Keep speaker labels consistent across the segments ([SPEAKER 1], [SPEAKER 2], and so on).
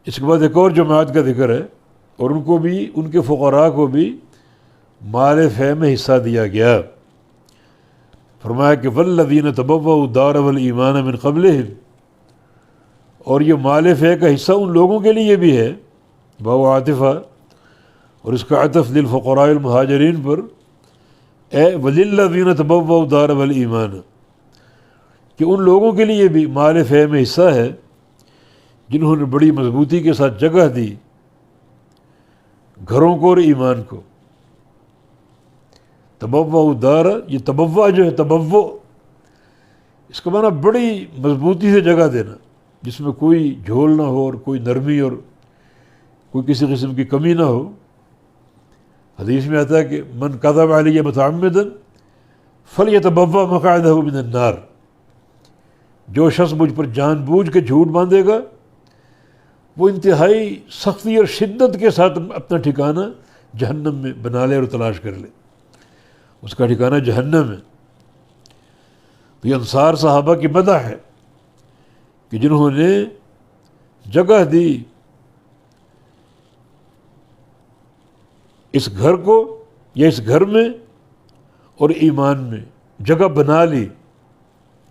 [SPEAKER 1] اس کے بعد ایک اور جماعت کا ذکر ہے، اور ان کو بھی، ان کے فقراء کو بھی مال فے میں حصہ دیا گیا۔ فرمایا کہ والذین تبوؤا الدار والایمان من قبلہم، اور یہ مال فے کا حصہ ان لوگوں کے لیے بھی ہے، باب عاطفہ، اور اس کا عطف للفقراء المہاجرین پر، اے وللذین تبوؤا الدار والایمان، کہ ان لوگوں کے لیے بھی مال فے میں حصہ ہے جنہوں نے بڑی مضبوطی کے ساتھ جگہ دی گھروں کو اور ایمان کو۔ تبوّع الدار، یہ تبوّع جو ہے، تبوّع اس کا معنی بڑی مضبوطی سے جگہ دینا، جس میں کوئی جھول نہ ہو اور کوئی نرمی اور کوئی کسی قسم کی کمی نہ ہو۔ حدیث میں آتا ہے کہ من کذب علی متعمدا فلیتبوّع مقعدہ من النار، جو شخص مجھ پر جان بوجھ کے جھوٹ باندھے گا وہ انتہائی سختی اور شدت کے ساتھ اپنا ٹھکانہ جہنم میں بنا لے اور تلاش کر لے، اس کا ٹھکانہ جہنم ہے۔ تو یہ انصار صحابہ کی مدح ہے کہ جنہوں نے جگہ دی اس گھر کو یا اس گھر میں اور ایمان میں، جگہ بنا لی۔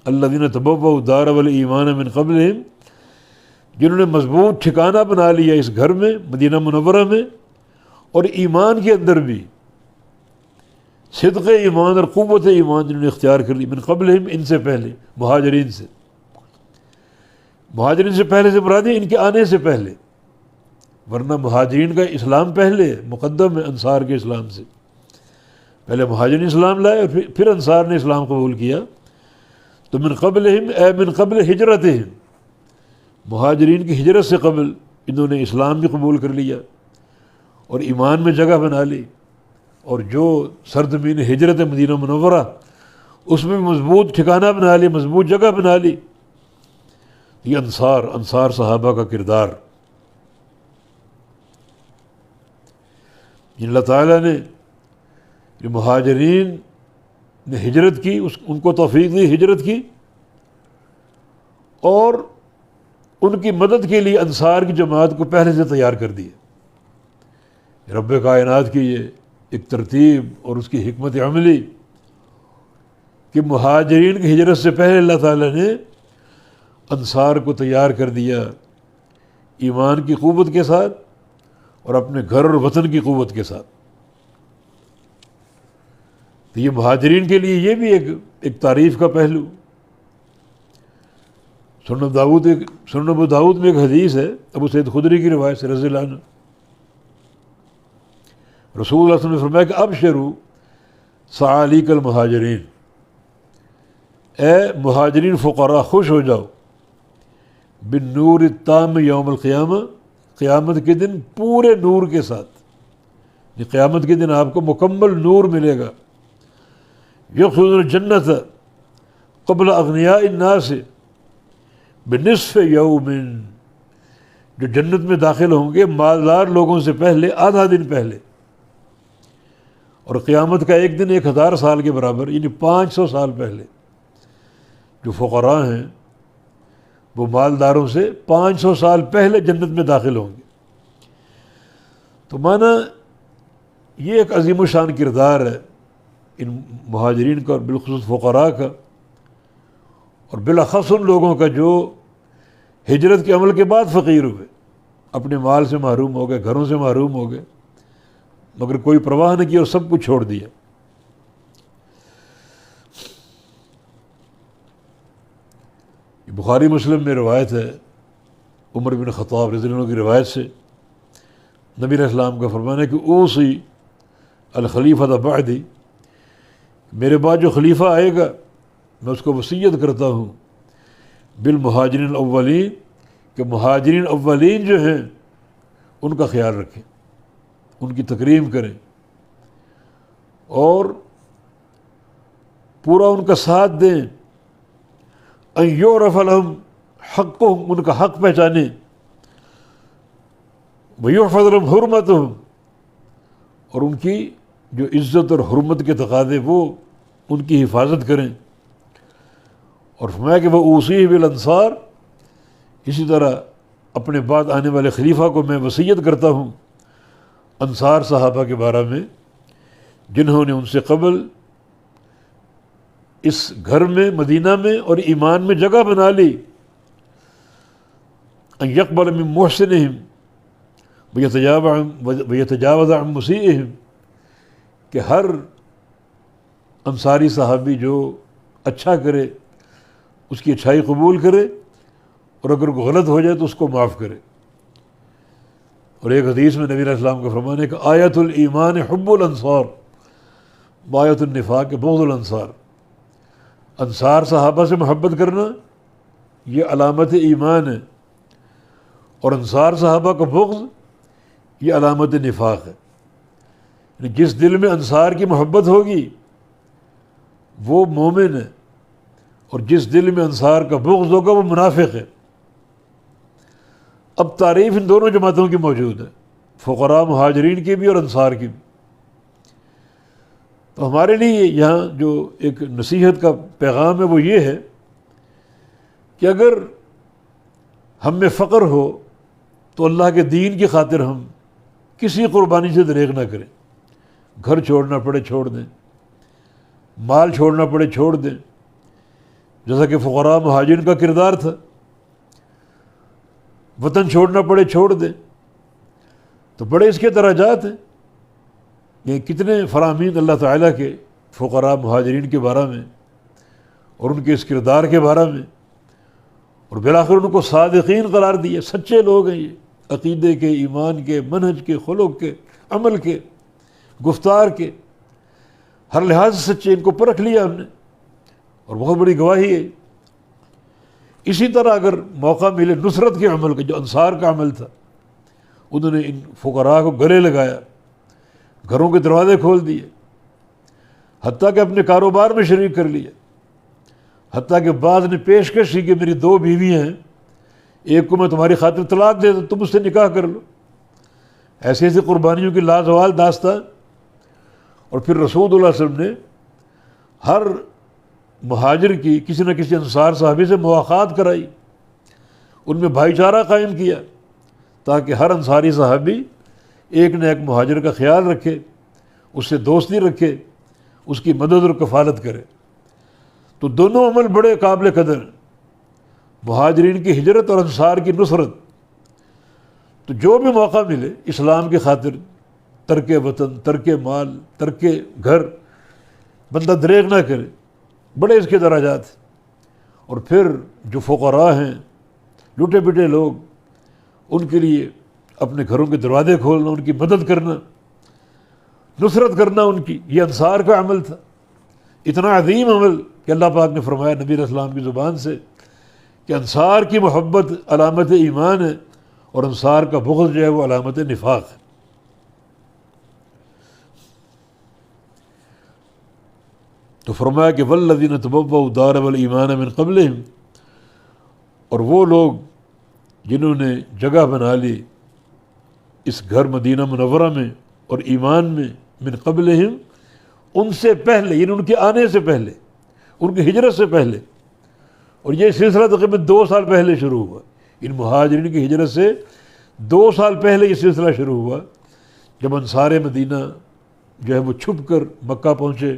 [SPEAKER 1] الذین تبوؤا الدار والایمان من قبلہم، جنہوں نے مضبوط ٹھکانہ بنا لیا اس گھر میں، مدینہ منورہ میں، اور ایمان کے اندر بھی صدق ایمان اور قوت ایمان جنہوں نے اختیار کر لی، من قبلہم، ان سے پہلے، مہاجرین سے۔ مہاجرین سے پہلے سے مراد ہے ان کے آنے سے پہلے، ورنہ مہاجرین کا اسلام پہلے ہے، مقدم ہے انصار کے اسلام سے۔ پہلے مہاجرین اسلام لائے اور پھر انصار نے اسلام قبول کیا۔ تو من قبلہم اے من قبل ہجرتہم، مہاجرین کی ہجرت سے قبل انہوں نے اسلام بھی قبول کر لیا اور ایمان میں جگہ بنا لی، اور جو سرزمین ہجرت مدینہ منورہ اس میں مضبوط ٹھکانہ بنا لی، مضبوط جگہ بنا لی۔ یہ انصار صحابہ کا کردار، اللہ تعالیٰ نے یہ مہاجرین نے ہجرت کی، ان کو توفیق دی ہجرت کی، اور ان کی مدد کے لیے انصار کی جماعت کو پہلے سے تیار کر دیا۔ رب کائنات کی یہ ایک ترتیب اور اس کی حکمت عملی کہ مہاجرین کی ہجرت سے پہلے اللہ تعالیٰ نے انصار کو تیار کر دیا ایمان کی قوت کے ساتھ اور اپنے گھر اور وطن کی قوت کے ساتھ۔ تو یہ مہاجرین کے لیے یہ بھی ایک تعریف کا پہلو۔ سنن ابو داؤد میں ایک حدیث ہے، ابو سعید خدری کی روایت سے رضی اللہ عنہ، رسول اللہ صلی اللہ علیہ وسلم نے فرمایا کہ ابشروا ثعاليك المہاجرین، اے مہاجرین فقراء خوش ہو جاؤ، بالنور التام یوم القیامہ، قیامت کے دن پورے نور کے ساتھ، یہ قیامت کے دن آپ کو مکمل نور ملے گا۔ یدخلون الجنۃ قبل اغنیاء الناس بنصف یوم، جو جنت میں داخل ہوں گے مالدار لوگوں سے پہلے آدھا دن پہلے، اور قیامت کا ایک دن 1000 سال کے برابر، یعنی 500 سال پہلے۔ جو فقراء ہیں وہ مالداروں سے 500 سال پہلے جنت میں داخل ہوں گے۔ تو مانا یہ ایک عظیم الشان کردار ہے ان مہاجرین کا اور بالخصوص فقراء کا، اور بالاخص ان لوگوں کا جو ہجرت کے عمل کے بعد فقیر ہوئے، اپنے مال سے محروم ہو گئے، گھروں سے محروم ہو گئے، مگر کوئی پرواہ نہ کی اور سب کچھ چھوڑ دیا۔ بخاری مسلم میں روایت ہے عمر بن خطاب رضی اللہ عنہ کی روایت سے، نبی علیہ السلام کا فرمانا ہے کہ اوصی الخلیفۃ بعدی، میرے بعد جو خلیفہ آئے گا میں اس کو وصیت کرتا ہوں بالمہاجرین الاولین، کہ مہاجرین اولین جو ہیں ان کا خیال رکھیں، ان کی تکریم کریں اور پورا ان کا ساتھ دیں، ان یعرف لہم حقہم، ان کا حق پہچانیں، ویحفظ لہم حرمتہم، اور ان کی جو عزت اور حرمت کے تقاضے وہ ان کی حفاظت کریں۔ اور فرمایا کہ وہ اوصیہ بالانصار، اسی طرح اپنے بعد آنے والے خلیفہ کو میں وصیت کرتا ہوں انصار صحابہ کے بارے میں جنہوں نے ان سے قبل اس گھر میں مدینہ میں اور ایمان میں جگہ بنا لی، ان یقبل من محسنہم ویتجاوز عن مسیئہم، کہ ہر انصاری صحابی جو اچھا کرے اس کی اچھائی قبول کرے، اور اگر کوئی غلط ہو جائے تو اس کو معاف کرے۔ اور ایک حدیث میں نبی علیہ السلام کا فرمان ہے کہ آیت الایمان حب الانصار وآیت النفاق بغض الانصار، انصار صحابہ سے محبت کرنا یہ علامت ایمان ہے، اور انصار صحابہ کا بغض یہ علامت نفاق ہے۔ یعنی جس دل میں انصار کی محبت ہوگی وہ مومن ہے، اور جس دل میں انصار کا بغض ہوگا وہ منافق ہے۔ اب تعریف ان دونوں جماعتوں کی موجود ہے، فقراء مہاجرین کی بھی اور انصار کی بھی۔ تو ہمارے لیے یہاں جو ایک نصیحت کا پیغام ہے وہ یہ ہے کہ اگر ہم میں فقر ہو تو اللہ کے دین کی خاطر ہم کسی قربانی سے دریغ نہ کریں، گھر چھوڑنا پڑے چھوڑ دیں، مال چھوڑنا پڑے چھوڑ دیں، جیسا کہ فقراء مہاجرین کا کردار تھا، وطن چھوڑنا پڑے چھوڑ دیں۔ تو بڑے اس کے درجات ہیں، یہ کتنے فرامین اللہ تعالیٰ کے فقراء مہاجرین کے بارے میں اور ان کے اس کردار کے بارے میں، اور بالآخر ان کو صادقین قرار دیا، سچے لوگ ہیں یہ، عقیدے کے، ایمان کے، منہج کے، خلق کے، عمل کے، گفتار کے، ہر لحاظ سے سچے، ان کو پرکھ لیا ہم نے، اور بہت بڑی گواہی ہے۔ اسی طرح اگر موقع ملے نصرت کے عمل کا، جو انصار کا عمل تھا، انہوں نے ان فقراء کو گلے لگایا، گھروں کے دروازے کھول دیے، حتیٰ کہ اپنے کاروبار میں شریک کر لیا، حتیٰ کہ بعض نے پیشکش کی کہ میری 2 بیویاں ہیں، ایک کو میں تمہاری خاطر طلاق دے دوں، تم اس سے نکاح کر لو۔ ایسی ایسی قربانیوں کی لازوال داستان۔ اور پھر رسول اللہ علیہ وسلم نے ہر مہاجر کی کسی نہ کسی انصار صحابی سے مواخات کرائی، ان میں بھائی چارہ قائم کیا، تاکہ ہر انصاری صحابی ایک نہ ایک مہاجر کا خیال رکھے، اس سے دوستی رکھے، اس کی مدد اور کفالت کرے۔ تو دونوں عمل بڑے قابل قدر ہیں، مہاجرین کی ہجرت اور انصار کی نصرت۔ تو جو بھی موقع ملے اسلام کی خاطر، ترک وطن، ترک مال، ترک گھر، بندہ دریغ نہ کرے، بڑے اس کے درجات ہیں۔ اور پھر جو فقراء ہیں، لٹے پٹے لوگ، ان کے لیے اپنے گھروں کے دروازے کھولنا، ان کی مدد کرنا، نصرت کرنا ان کی، یہ انصار کا عمل تھا، اتنا عظیم عمل کہ اللہ پاک نے فرمایا نبی علیہ السلام کی زبان سے کہ انصار کی محبت علامت ایمان ہے، اور انصار کا بغض جو ہے وہ علامت نفاق ہے۔ تو فرمایا کہ والذین تبوؤا الدار والایمان من قبلہم، اور وہ لوگ جنہوں نے جگہ بنا لی اس گھر مدینہ منورہ میں اور ایمان میں، من قبلہم، ان سے پہلے، یعنی ان کے آنے سے پہلے، ان کی ہجرت سے پہلے۔ اور یہ سلسلہ تقریباً 2 سال پہلے شروع ہوا، ان مہاجرین کی ہجرت سے 2 سال پہلے یہ سلسلہ شروع ہوا، جب انصار مدینہ جو ہے وہ چھپ کر مکہ پہنچے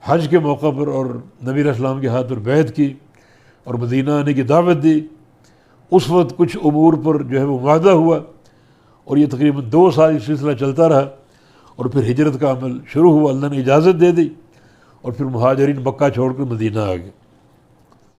[SPEAKER 1] حج کے موقع پر، اور نبی علیہ السلام کے ہاتھ پر بیعت کی اور مدینہ آنے کی دعوت دی۔ اس وقت کچھ امور پر جو ہے وہ معاہدہ ہوا، اور یہ تقریباً 2 سال یہ سلسلہ چلتا رہا، اور پھر ہجرت کا عمل شروع ہوا، اللہ نے اجازت دے دی، اور پھر مہاجرین مکہ چھوڑ کر مدینہ آ گئے۔